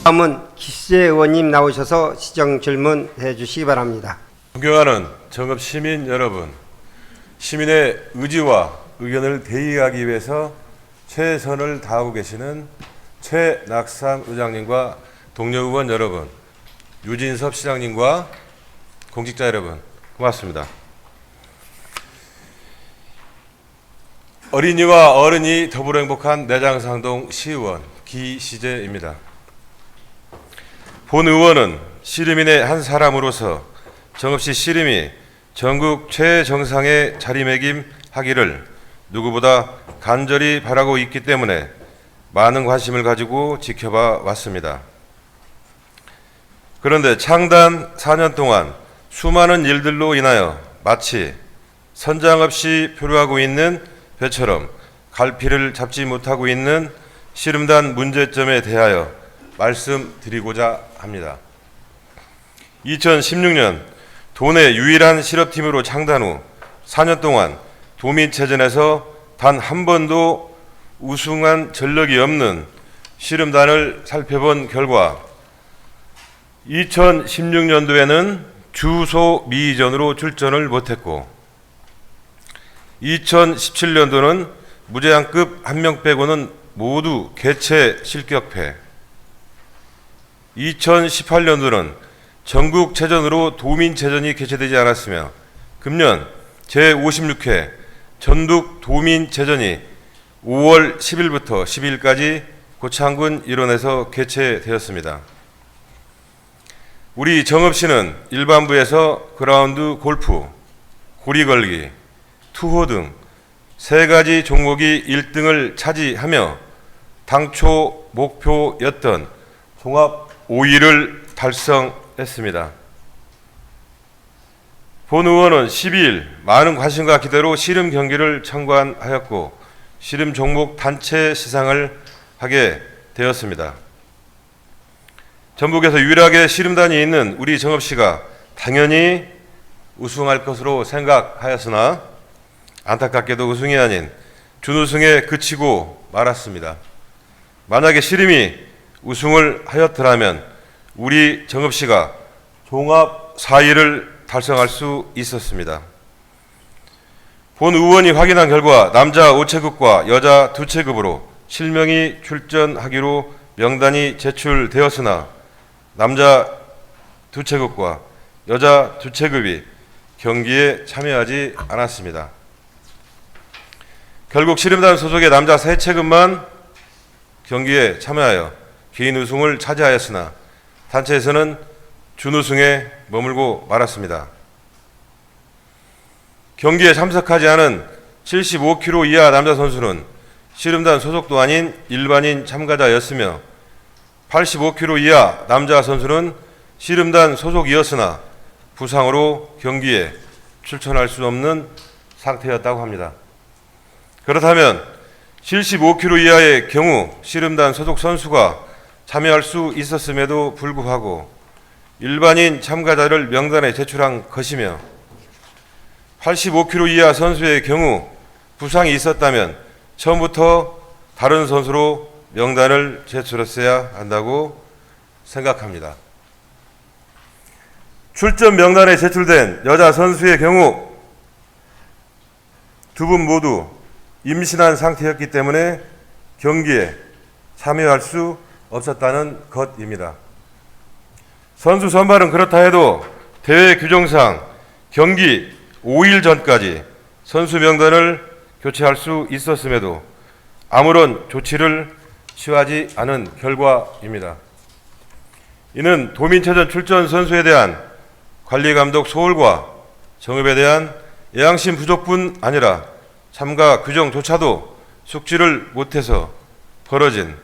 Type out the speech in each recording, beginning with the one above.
다음은 기세 의원님 나오셔서 시정 질문해 주시기 바랍니다. 존경하는 정읍 시민 여러분, 시민의 의지와 의견을 대의하기 위해서 최선을 다하고 계시는 최낙상 의장님과 동료 의원 여러분, 유진섭 시장님과 공직자 여러분, 고맙습니다. 어린이와 어른이 더불어 행복한 내장상동 시의원 기시재입니다. 본 의원은 시민의 한 사람으로서 정읍시 씨름이 전국 최정상에 자리매김하기를 누구보다 간절히 바라고 있기 때문에 많은 관심을 가지고 지켜봐 왔습니다. 그런데 창단 4년 동안 수많은 일들로 인하여 마치 선장 없이 표류하고 있는 배처럼 갈피를 잡지 못하고 있는 씨름단 문제점에 대하여 말씀드리고자 합니다. 2016년 도내 유일한 실업팀으로 창단 후 4년 동안 도민체전에서 단 한 번도 우승한 전력이 없는 씨름단을 살펴본 결과 2016년도에는 주소 미전으로 출전을 못했고 2017년도는 무제한급 한 명 빼고는 모두 개최 실격패, 2018년도는 전국체전으로 도민체전이 개최되지 않았으며 금년 제56회 전국 도민체전이 5월 10일부터 12일까지 고창군 일원에서 개최되었습니다. 우리 정읍시는 일반부에서 그라운드 골프, 고리걸기, 투호 등 3가지 종목이 1등을 차지하며 당초 목표였던 종합 5위를 달성했습니다. 본 의원은 12일 많은 관심과 기대로 씨름 경기를 참관하였고 씨름 종목 단체 시상을 하게 되었습니다. 전국에서 유일하게 씨름단이 있는 우리 정읍시가 당연히 우승할 것으로 생각하였으나 안타깝게도 우승이 아닌 준우승에 그치고 말았습니다. 만약에 씨름이 우승을 하였더라면 우리 정읍시가 종합 4위를 달성할 수 있었습니다. 본 의원이 확인한 결과 남자 5체급과 여자 2체급으로 실명이 출전하기로 명단이 제출되었으나 남자 2체급과 여자 2체급이 경기에 참여하지 않았습니다. 결국 씨름단 소속의 남자 3체급만 경기에 참여하여 개인 우승을 차지하였으나 단체에서는 준우승에 머물고 말았습니다. 경기에 참석하지 않은 75kg 이하 남자 선수는 씨름단 소속도 아닌 일반인 참가자였으며 85kg 이하 남자 선수는 씨름단 소속이었으나 부상으로 경기에 출전할 수 없는 상태였다고 합니다. 그렇다면 75kg 이하의 경우 씨름단 소속 선수가 참여할 수 있었음에도 불구하고 일반인 참가자를 명단에 제출한 것이며 85kg 이하 선수의 경우 부상이 있었다면 처음부터 다른 선수로 명단을 제출했어야 한다고 생각합니다. 출전 명단에 제출된 여자 선수의 경우 두 분 모두 임신한 상태였기 때문에 경기에 참여할 수 없었다는 것입니다. 선수 선발은 그렇다 해도 대회 규정상 경기 5일 전까지 선수 명단을 교체할 수 있었음에도 아무런 조치를 취하지 않은 결과입니다. 이는 도민체전 출전 선수에 대한 관리감독 소홀과 정읍에 대한 애양심 부족뿐 아니라 참가 규정조차도 숙지를 못해서 벌어진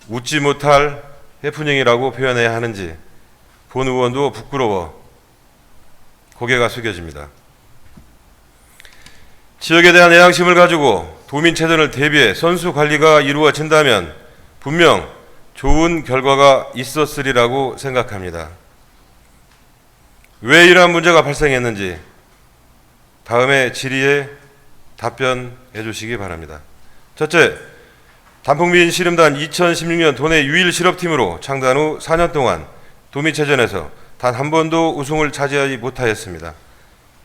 웃지 못할 해프닝이라고 표현해야 하는지 본 의원도 부끄러워 고개가 숙여집니다. 지역에 대한 애양심을 가지고 도민체전을 대비해 선수 관리가 이루어진다면 분명 좋은 결과가 있었으리라고 생각합니다. 왜 이러한 문제가 발생했는지 다음에 질의에 답변해 주시기 바랍니다. 첫째, 단풍미인 씨름단 2016년 도내 유일 실업팀으로 창단 후 4년 동안 도민체전에서 단 한 번도 우승을 차지하지 못하였습니다.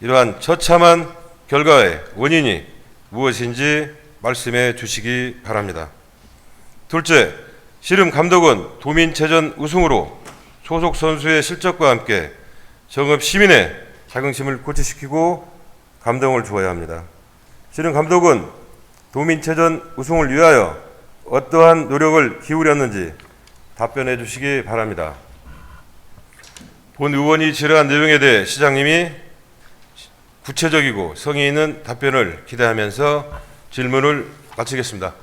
이러한 처참한 결과의 원인이 무엇인지 말씀해 주시기 바랍니다. 둘째, 씨름 감독은 도민체전 우승으로 소속 선수의 실적과 함께 정읍 시민의 자긍심을 고취시키고 감동을 주어야 합니다. 씨름 감독은 도민체전 우승을 위하여 어떠한 노력을 기울였는지 답변해 주시기 바랍니다. 본 의원이 질의한 내용에 대해 시장님이 구체적이고 성의 있는 답변을 기대하면서 질문을 마치겠습니다.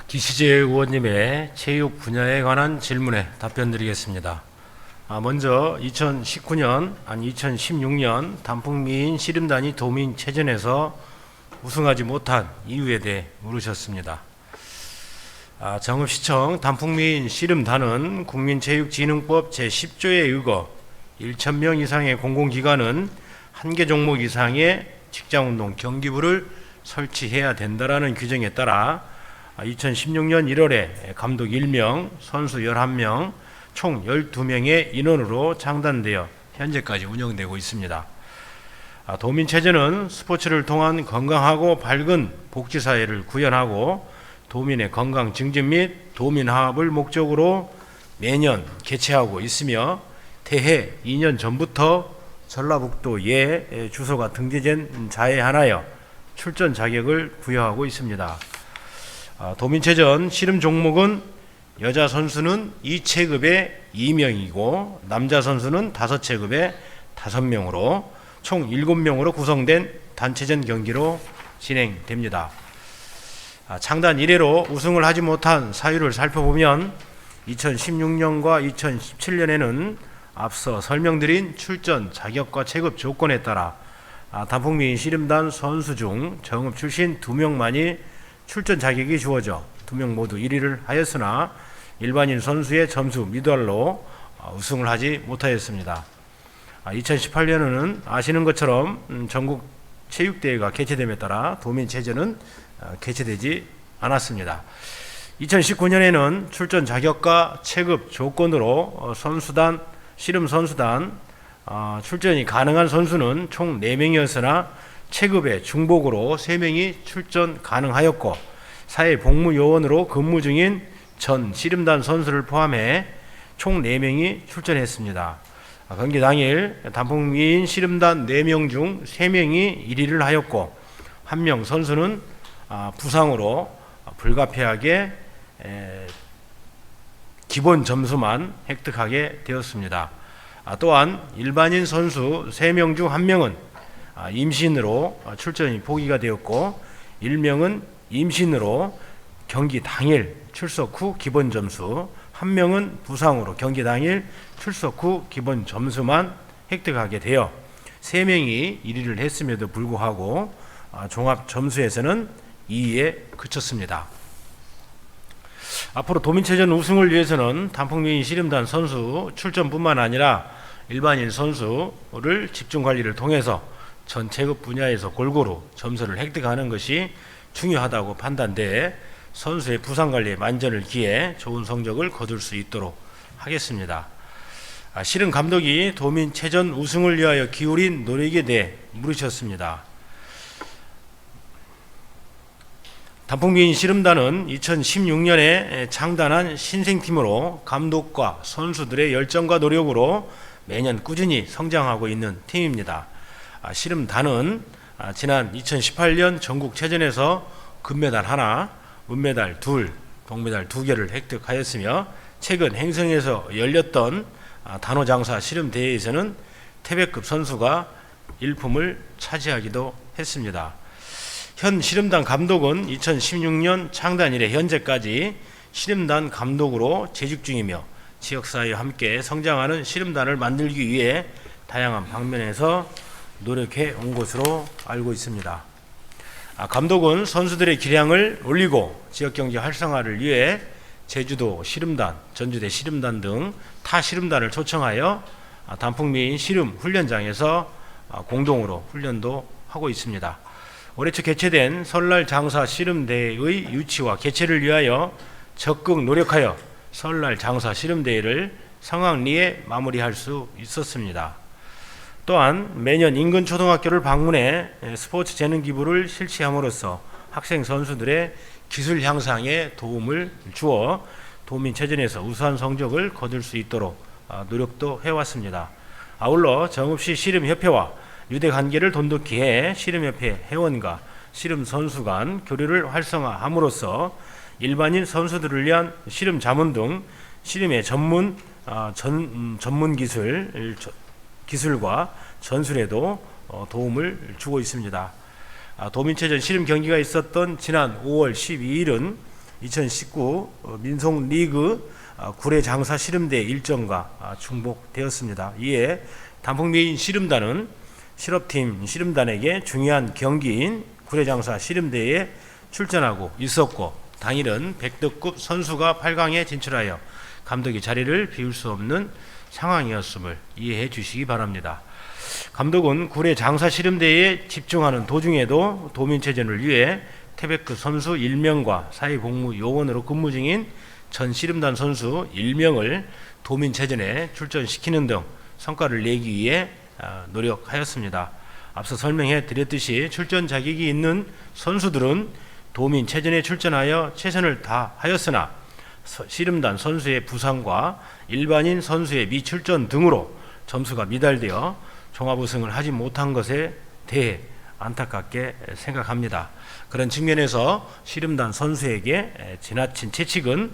기시재 의원님의 체육 분야에 관한 질문에 답변드리겠습니다. 먼저 2016년 단풍미인 씨름단이 도민체전에서 우승하지 못한 이유에 대해 물으셨습니다. 정읍시청 단풍미인 씨름단은 국민체육진흥법 제10조에 의거 1,000명 이상의 공공기관은 한 개 종목 이상의 직장운동 경기부를 설치해야 된다라는 규정에 따라 2016년 1월에 감독 1명, 선수 11명, 총 12명의 인원으로 창단되어 현재까지 운영되고 있습니다. 도민체전은 스포츠를 통한 건강하고 밝은 복지사회를 구현하고 도민의 건강 증진 및 도민화합을 목적으로 매년 개최하고 있으며 태해 2년 전부터 전라북도에 주소가 등재된 자에 한하여 출전 자격을 부여하고 있습니다. 도민체전 씨름 종목은 여자 선수는 2체급에 2명이고 남자 선수는 5체급에 5명으로 총 7명으로 구성된 단체전 경기로 진행됩니다. 창단 이래로 우승을 하지 못한 사유를 살펴보면 2016년과 2017년에는 앞서 설명드린 출전 자격과 체급 조건에 따라 단풍미인 씨름단 선수 중 정읍 출신 2명만이 출전 자격이 주어져 2명 모두 1위를 하였으나 일반인 선수의 점수 미달로 우승을 하지 못하였습니다. 2018년에는 아시는 것처럼 전국 체육대회가 개최됨에 따라 도민체전은 개최되지 않았습니다. 2019년에는 출전 자격과 체급 조건으로 씨름 선수단 출전이 가능한 선수는 총 4명이었으나 체급의 중복으로 3명이 출전 가능하였고 사회복무요원으로 근무 중인 전 씨름단 선수를 포함해 총 4명이 출전했습니다. 경기 당일 단풍미인 씨름단 4명 중 3명이 1위를 하였고 1명 선수는 부상으로 불가피하게 기본 점수만 획득하게 되었습니다. 또한 일반인 선수 3명 중 1명은 임신으로 출전이 포기가 되었고 1명은 임신으로 경기 당일 출석 후 기본 점수, 1명은 부상으로 경기 당일 출석 후 기본 점수만 획득하게 되어 3명이 1위를 했음에도 불구하고 종합 점수에서는 2위에 그쳤습니다. 앞으로 도민체전 우승을 위해서는 단풍미인 씨름단 선수 출전뿐만 아니라 일반인 선수를 집중관리를 통해서 전 체급 분야에서 골고루 점수를 획득하는 것이 중요하다고 판단돼 선수의 부상관리에 만전을 기해 좋은 성적을 거둘 수 있도록 하겠습니다. 씨름 감독이 도민체전 우승을 위하여 기울인 노력에 대해 물으셨습니다. 단풍미인 씨름단은 2016년에 창단한 신생팀으로 감독과 선수들의 열정과 노력으로 매년 꾸준히 성장하고 있는 팀입니다. 씨름단은 지난 2018년 전국체전에서 금메달 1, 은메달 2, 동메달 2개를 획득하였으며 최근 행성에서 열렸던 단호장사 씨름대회에서는 태백급 선수가 1품을 차지하기도 했습니다. 현 씨름단 감독은 2016년 창단 이래 현재까지 씨름단 감독으로 재직 중이며 지역사회와 함께 성장하는 씨름단을 만들기 위해 다양한 방면에서 노력해 온 것으로 알고 있습니다. 감독은 선수들의 기량을 올리고 지역경제 활성화를 위해 제주도 씨름단, 전주대 씨름단 등 타 씨름단을 초청하여 단풍미인 씨름 훈련장에서 공동으로 훈련도 하고 있습니다. 올해 초 개최된 설날 장사 씨름대회의 유치와 개최를 위하여 적극 노력하여 설날 장사 씨름대회를 성황리에 마무리할 수 있었습니다. 또한 매년 인근 초등학교를 방문해 스포츠 재능 기부를 실시함으로써 학생 선수들의 기술 향상에 도움을 주어 도민체전에서 우수한 성적을 거둘 수 있도록 노력도 해왔습니다. 아울러 정읍시 씨름협회와 유대 관계를 돈독히 해 씨름협회 회원과 씨름 선수 간 교류를 활성화함으로써 일반인 선수들을 위한 씨름 자문 등 씨름의 전문 기술과 전술에도 도움을 주고 있습니다. 도민체전 씨름 경기가 있었던 지난 5월 12일은 2019 민속리그 구례 장사 씨름대 일정과 중복되었습니다. 이에 단풍미인 씨름단은 실업팀 씨름단에게 중요한 경기인 구례 장사 씨름대에 출전하고 있었고, 당일은 백덕급 선수가 8강에 진출하여 감독이 자리를 비울 수 없는 상황이었음을 이해해 주시기 바랍니다. 감독은 구례 장사 씨름대에 집중하는 도중에도 도민체전을 위해 태백급 선수 1명과 사회복무 요원으로 근무 중인 전 씨름단 선수 1명을 도민체전에 출전시키는 등 성과를 내기 위해 노력하였습니다. 앞서 설명해 드렸듯이 출전 자격이 있는 선수들은 도민체전에 출전하여 최선을 다하였으나 씨름단 선수의 부상과 일반인 선수의 미출전 등으로 점수가 미달되어 종합우승을 하지 못한 것에 대해 안타깝게 생각합니다. 그런 측면에서 씨름단 선수에게 지나친 채찍은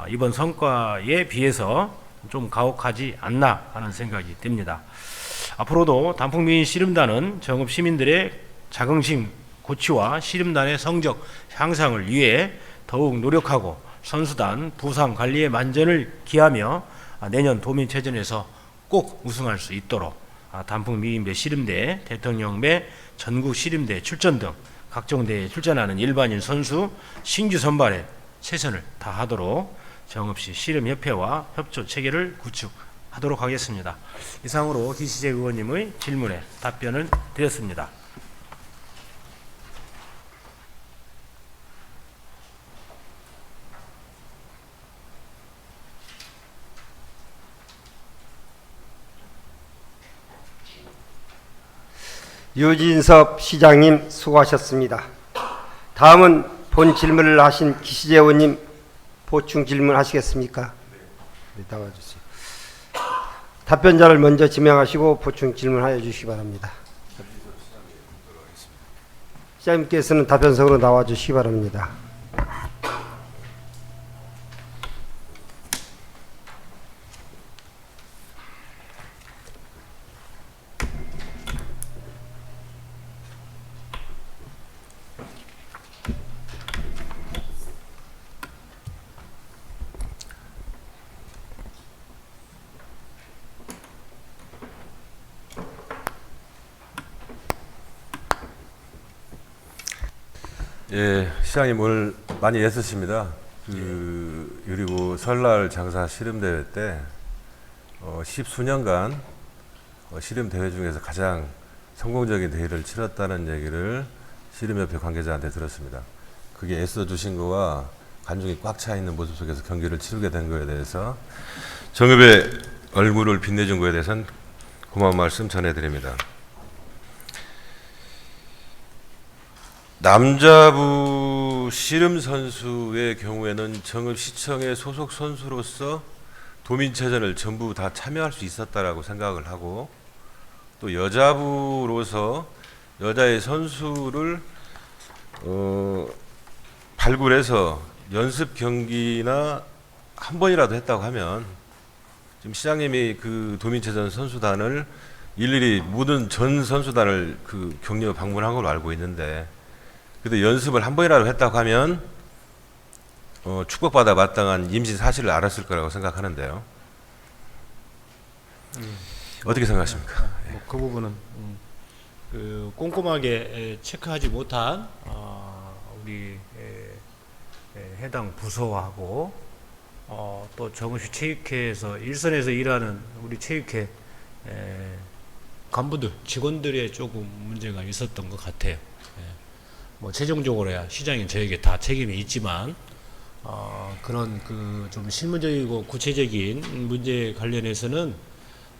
이번 성과에 비해서 좀 가혹하지 않나 하는 생각이 듭니다. 앞으로도 단풍미인 씨름단은 정읍 시민들의 자긍심 고취와 씨름단의 성적 향상을 위해 더욱 노력하고 선수단 부상 관리에 만전을 기하며 내년 도민체전에서 꼭 우승할 수 있도록 단풍미인배 씨름대, 대통령배, 전국 씨름대 출전 등 각종 대회에 출전하는 일반인 선수 신규 선발에 최선을 다하도록 정읍시 씨름협회와 협조 체계를 구축하도록 하겠습니다. 이상으로 기시재 의원님의 질문에 답변을 드렸습니다. 유진섭 시장님 수고하셨습니다. 다음은 본 질문을 하신 기시재 의원님 보충 질문하시겠습니까? 네, 나와주세요. 답변자를 먼저 지명하시고 보충 질문하여 주시기 바랍니다. 시장님께서는 답변석으로 나와주시기 바랍니다. 예, 시장님 오늘 많이 애쓰십니다. 그리고 설날 장사 씨름대회 때 10수년간 씨름대회 중에서 가장 성공적인 대회를 치렀다는 얘기를 씨름협회 관계자한테 들었습니다. 그게 애써주신 거와 관중이 꽉 차 있는 모습 속에서 경기를 치르게 된 거에 대해서 정읍의 얼굴을 빛내준 거에 대해서는 고마운 말씀 전해드립니다. 남자부 씨름 선수의 경우에는 정읍시청의 소속 선수로서 도민체전을 전부 다 참여할 수 있었다라고 생각을 하고, 또 여자부로서 여자의 선수를 발굴해서 연습 경기나 한 번이라도 했다고 하면, 지금 시장님이 그 도민체전 선수단을 일일이 모든 전 선수단을 그 격려 방문한 걸로 알고 있는데, 그래도 연습을 한 번이라도 했다고 하면 축복받아 마땅한 임신 사실을 알았을 거라고 생각하는데요. 어떻게 생각하십니까? 그 부분은 꼼꼼하게 체크하지 못한 우리 해당 부서하고 또 정읍시 체육회에서 일선에서 일하는 우리 체육회 간부들, 직원들의 조금 문제가 있었던 것 같아요. 예. 뭐 최종적으로야 시장인 저에게 다 책임이 있지만 그런 그 좀 실무적이고 구체적인 문제 관련해서는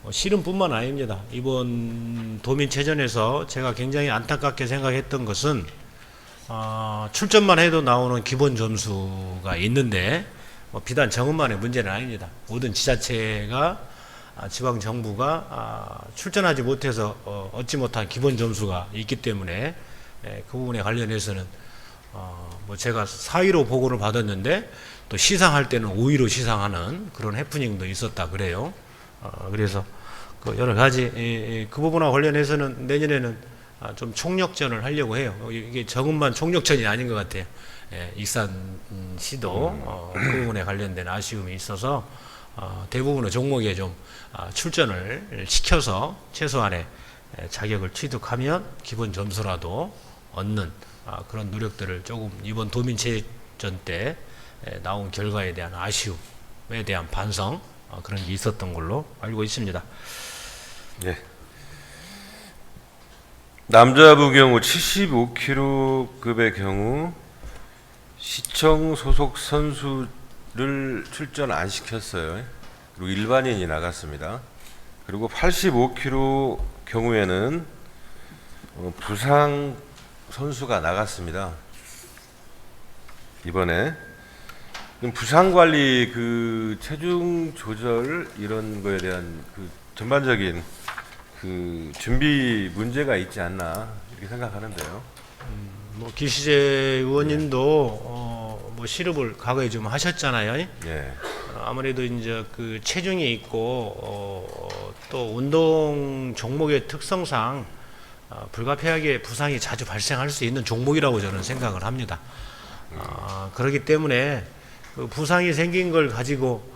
씨름뿐만 아닙니다. 이번 도민체전에서 제가 굉장히 안타깝게 생각했던 것은 출전만 해도 나오는 기본 점수가 있는데 비단 정읍만의 문제는 아닙니다. 모든 지자체가 지방 정부가 출전하지 못해서 얻지 못한 기본 점수가 있기 때문에 그 부분에 관련해서는 뭐 제가 4위로 보고를 받았는데 또 시상할 때는 5위로 시상하는 그런 해프닝도 있었다 그래요. 그래서 그 여러 가지 그 부분과 관련해서는 내년에는 좀 총력전을 하려고 해요. 이게 정읍만 총력전이 아닌 것 같아요. 익산시도 그 부분에 관련된 아쉬움이 있어서 대부분의 종목에 좀 출전을 시켜서 최소한의 자격을 취득하면 기본 점수라도 얻는 그런 노력들을 조금 이번 도민체전 때 나온 결과에 대한 아쉬움에 대한 반성 그런 게 있었던 걸로 알고 있습니다. 네. 남자부 경우 75kg급의 경우 시청 소속 선수를 출전 안 시켰어요. 그리고 일반인이 나갔습니다. 그리고 85kg 경우에는 부상 선수가 나갔습니다. 이번에 부상 관리 그 체중 조절 이런 거에 대한 그 전반적인 그 준비 문제가 있지 않나 이렇게 생각하는데요. 뭐 기시재 의원님도 뭐 실업을 과거에 좀 하셨잖아요. 예. 아무래도 이제 그 체중이 있고 또 운동 종목의 특성상 불가피하게 부상이 자주 발생할 수 있는 종목이라고 저는 생각을 합니다. 그렇기 때문에 그 부상이 생긴 걸 가지고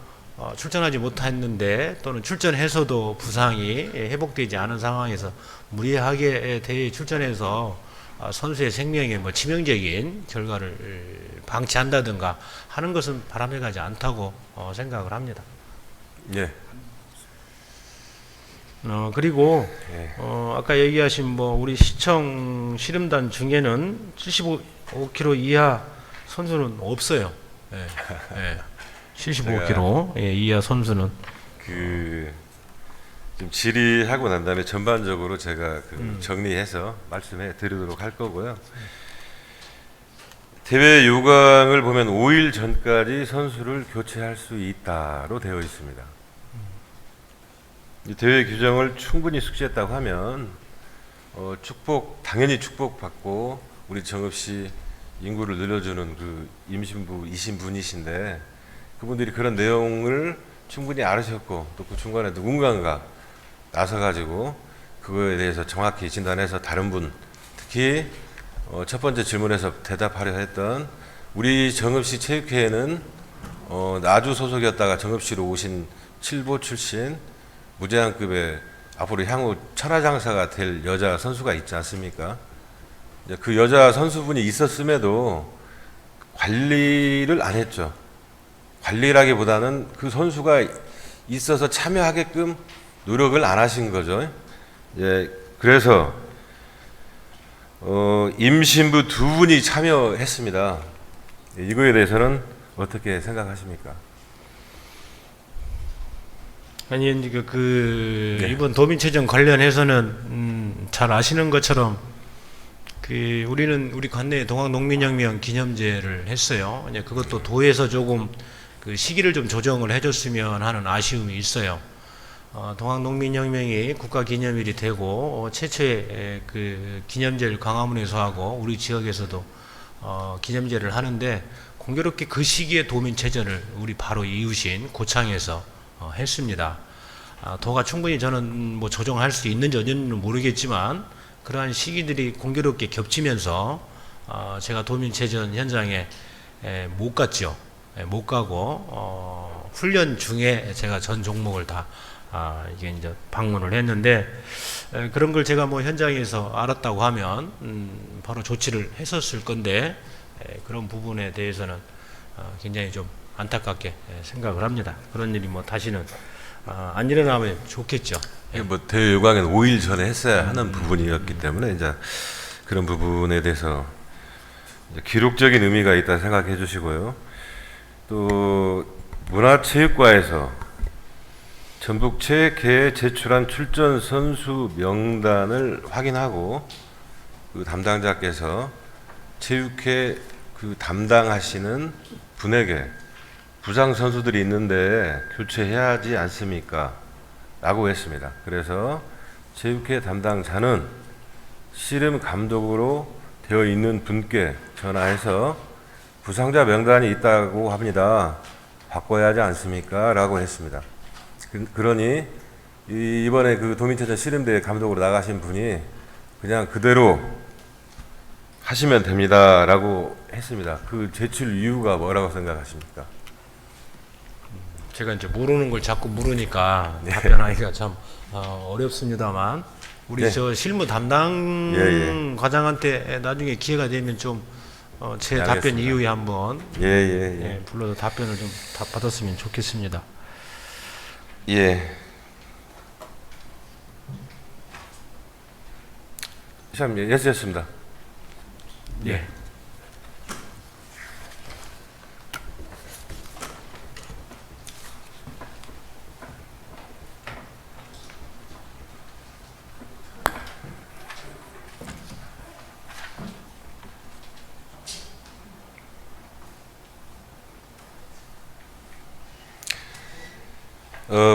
출전하지 못했는데 또는 출전해서도 부상이 회복되지 않은 상황에서 무리하게 대회에 출전해서 선수의 생명에 뭐 치명적인 결과를 방치한다든가 하는 것은 바람에 가지 않다고 생각을 합니다. 예. 그리고 예. 아까 얘기하신 뭐 우리 시청 씨름단 중에는 75kg 이하 선수는 없어요. 예. 예. 75kg 이하 선수는 좀 질의하고 난 다음에 전반적으로 제가 정리해서 말씀해 드리도록 할 거고요. 대회 요강을 보면 5일 전까지 선수를 교체할 수 있다로 되어 있습니다. 이 대회 규정을 충분히 숙지했다고 하면 당연히 축복받고 우리 정읍시 인구를 늘려주는 그 임신부이신 분이신데 그분들이 그런 내용을 충분히 알으셨고 또 그 중간에 누군가가 나서가지고 그거에 대해서 정확히 진단해서 다른 분 특히 첫 번째 질문에서 대답하려 했던 우리 정읍시 체육회에는 나주 소속이었다가 정읍시로 오신 7보 출신 무제한급의 앞으로 향후 천하장사가 될 여자 선수가 있지 않습니까? 그 여자 선수분이 있었음에도 관리를 안 했죠. 관리라기보다는 그 선수가 있어서 참여하게끔 노력을 안 하신 거죠. 예, 그래서 임신부 2분이 참여했습니다. 이거에 대해서는 어떻게 생각하십니까? 아니 네. 이번 도민체전 관련해서는 잘 아시는 것처럼 우리 관내에 동학농민혁명 기념제를 했어요. 이제 그것도 도에서 조금 그 시기를 좀 조정을 해줬으면 하는 아쉬움이 있어요. 동학농민혁명이 국가기념일이 되고 최초의 그 기념제를 광화문에서 하고 우리 지역에서도 기념제를 하는데 공교롭게 그 시기에 도민체전을 우리 바로 이웃인 고창에서 했습니다. 도가 충분히 저는 뭐 조정할 수 있는지 없는지는 모르겠지만 그러한 시기들이 공교롭게 겹치면서 제가 도민체전 현장에 못 갔죠. 못 가고 훈련 중에 제가 전 종목을 다 이게 이제 방문을 했는데 그런 걸 제가 뭐 현장에서 알았다고 하면 바로 조치를 했었을 건데 그런 부분에 대해서는 굉장히 좀 안타깝게 생각을 합니다. 그런 일이 뭐 다시는 안 일어나면 좋겠죠. 이게 뭐 대회 요강은 5일 전에 했어야 하는 부분이었기 때문에 이제 그런 부분에 대해서 이제 기록적인 의미가 있다 생각해 주시고요. 또 문화체육과에서 전북체계에 제출한 출전 선수 명단을 확인하고 그 담당자께서 체육회 그 담당하시는 분에게 부상 선수들이 있는데 교체해야 하지 않습니까? 라고 했습니다. 그래서 체육회 담당자는 씨름 감독으로 되어 있는 분께 전화해서 부상자 명단이 있다고 합니다. 바꿔야 하지 않습니까? 라고 했습니다. 그러니 이번에 그 도민체전 씨름대회 감독으로 나가신 분이 그냥 그대로 하시면 됩니다. 라고 했습니다. 그 제출 이유가 뭐라고 생각하십니까? 제가 이제 모르는 걸 자꾸 물으니까 답변하기가 참 어렵습니다만 우리 네. 저 실무 담당 예. 과장한테 나중에 기회가 되면 좀 제 답변 알겠습니다. 이후에 한번 예. 불러서 답변을 좀 받았으면 좋겠습니다. 예. 참, 예스였습니다. 예.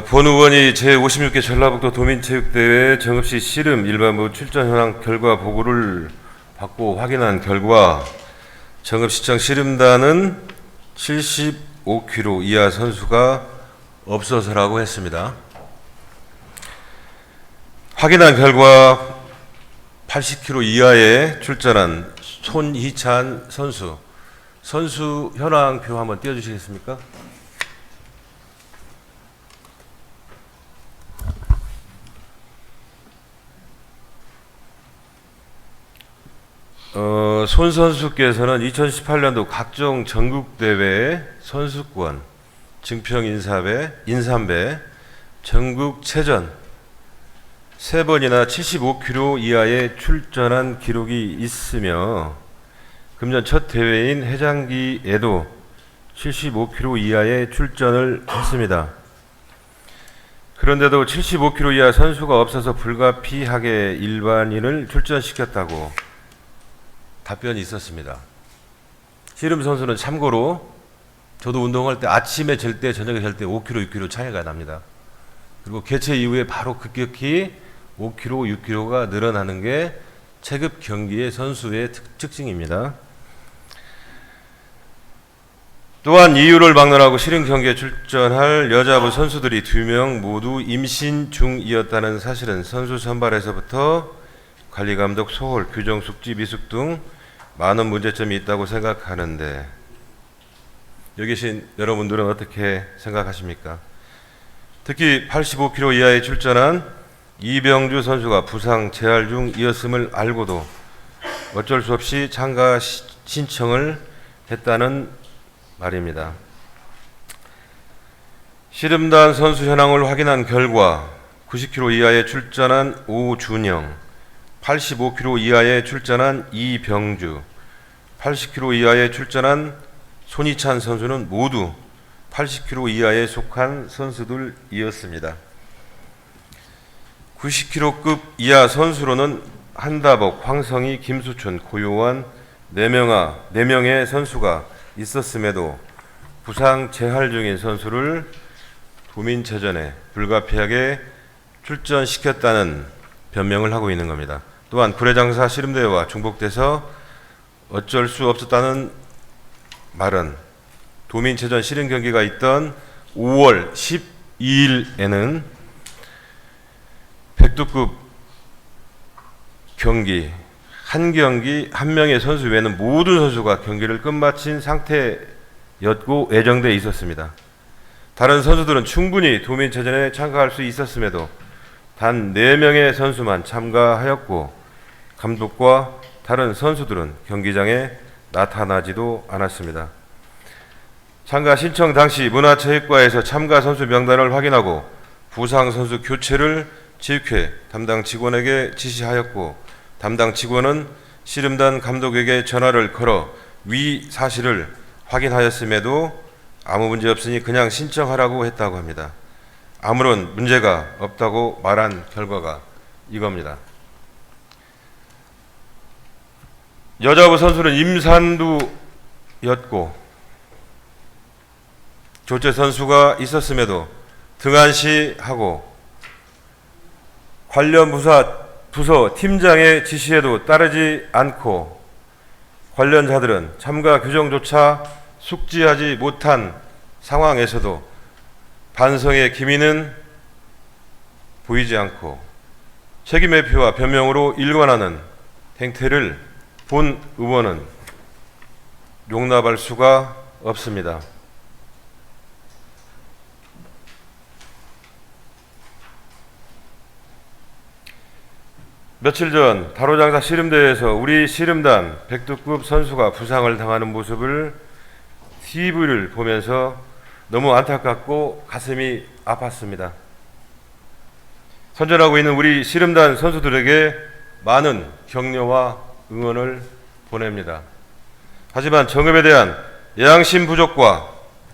본 의원이 제56개 전라북도 도민체육대회 정읍시 씨름 일반부 출전 현황 결과 보고를 받고 확인한 결과 정읍시청 씨름단은 75kg 이하 선수가 없어서라고 했습니다. 확인한 결과 80kg 이하에 출전한 손희찬 선수 현황표 한번 띄워주시겠습니까? 손 선수께서는 2018년도 각종 전국대회 선수권, 증평인삼배, 전국체전 3번이나 75kg 이하에 출전한 기록이 있으며 금년 첫 대회인 해장기에도 75kg 이하의 출전을 했습니다. 그런데도 75kg 이하 선수가 없어서 불가피하게 일반인을 출전시켰다고 답변이 있었습니다. 씨름 선수는 참고로 저도 운동할 때 아침에 잴 때 저녁에 잴 때 5kg, 6kg 차이가 납니다. 그리고 개최 이후에 바로 급격히 5kg, 6kg가 늘어나는 게 체급 경기의 선수의 특징입니다. 또한 이유를 막론하고 씨름 경기에 출전할 여자부 선수들이 2명 모두 임신 중이었다는 사실은 선수 선발에서부터 관리감독 소홀, 규정 숙지 미숙 등 많은 문제점이 있다고 생각하는데 여기 계신 여러분들은 어떻게 생각하십니까? 특히 85kg 이하에 출전한 이병주 선수가 부상 재활 중이었음을 알고도 어쩔 수 없이 참가 신청을 했다는 말입니다. 씨름단 선수 현황을 확인한 결과 90kg 이하에 출전한 오준영, 85kg 이하에 출전한 이병주, 80kg 이하에 출전한 손희찬 선수는 모두 80kg 이하에 속한 선수들이었습니다. 90kg급 이하 선수로는 한다복, 황성희, 김수춘, 고요한 4명의 선수가 있었음에도 부상 재활 중인 선수를 도민체전에 불가피하게 출전시켰다는 변명을 하고 있는 겁니다. 또한 구례장사 씨름대회와 중복돼서 어쩔 수 없었다는 말은 도민체전 씨름 경기가 있던 5월 12일에는 백두급 경기 한 경기 한 명의 선수 외에는 모든 선수가 경기를 끝마친 상태였고 예정돼 있었습니다. 다른 선수들은 충분히 도민체전에 참가할 수 있었음에도 단 4명의 선수만 참가하였고 감독과 다른 선수들은 경기장에 나타나지도 않았습니다. 참가 신청 당시 문화체육과에서 참가 선수 명단을 확인하고 부상 선수 교체를 지휘회 담당 직원에게 지시하였고 담당 직원은 씨름단 감독에게 전화를 걸어 위 사실을 확인하였음에도 아무 문제 없으니 그냥 신청하라고 했다고 합니다. 아무런 문제가 없다고 말한 결과가 이겁니다. 여자부 선수는 임산부였고 조체 선수가 있었음에도 등한시하고 관련 부서 팀장의 지시에도 따르지 않고 관련자들은 참가 규정조차 숙지하지 못한 상황에서도 반성의 기미는 보이지 않고 책임의 표와 변명으로 일관하는 행태를 본 의원은 용납할 수가 없습니다. 며칠 전 다로장사 씨름대회에서 우리 씨름단 백두급 선수가 부상을 당하는 모습을 TV를 보면서 너무 안타깝고 가슴이 아팠습니다. 선전하고 있는 우리 씨름단 선수들에게 많은 격려와 응원을 보냅니다. 하지만 정읍에 대한 양심 부족과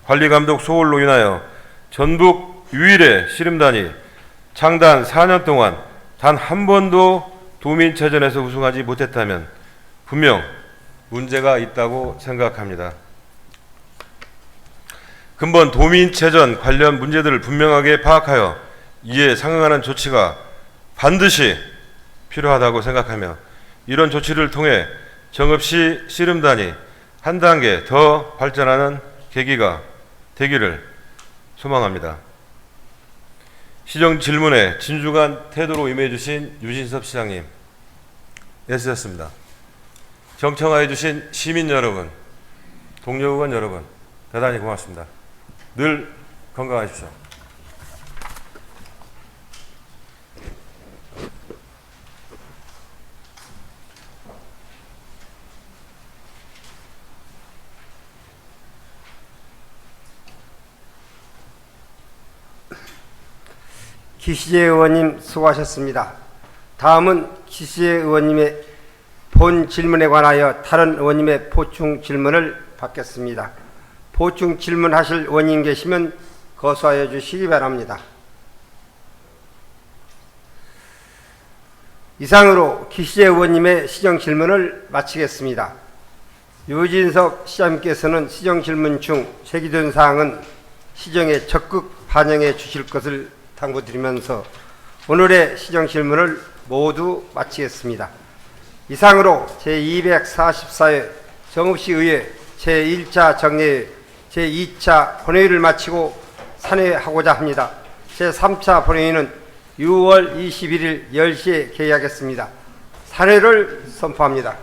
관리감독 소홀로 인하여 전북 유일의 씨름단이 창단 4년 동안 단 한 번도 도민체전에서 우승하지 못했다면 분명 문제가 있다고 생각합니다. 근본 도민체전 관련 문제들을 분명하게 파악하여 이에 상응하는 조치가 반드시 필요하다고 생각하며 이런 조치를 통해 정읍시 씨름단이 한 단계 더 발전하는 계기가 되기를 소망합니다. 시정 질문에 진중한 태도로 임해 주신 유진섭 시장님 애쓰셨습니다. 경청하여 주신 시민 여러분, 동료 의원 여러분 대단히 고맙습니다. 늘 건강하십시오. 기시재 의원님 수고하셨습니다. 다음은 기시재 의원님의 본 질문에 관하여 다른 의원님의 보충 질문을 받겠습니다. 보충 질문하실 의원님 계시면 거수하여 주시기 바랍니다. 이상으로 기시재 의원님의 시정 질문을 마치겠습니다. 유진석 시장님께서는 시정 질문 중 제기된 사항은 시정에 적극 반영해 주실 것을 당부드리면서 오늘의 시정 질문을 모두 마치겠습니다. 이상으로 제244회 정읍시의회 제1차 정례회 제2차 본회의를 마치고 산회하고자 합니다. 제3차 본회의는 6월 21일 10시에 개의하겠습니다. 산회를 선포합니다.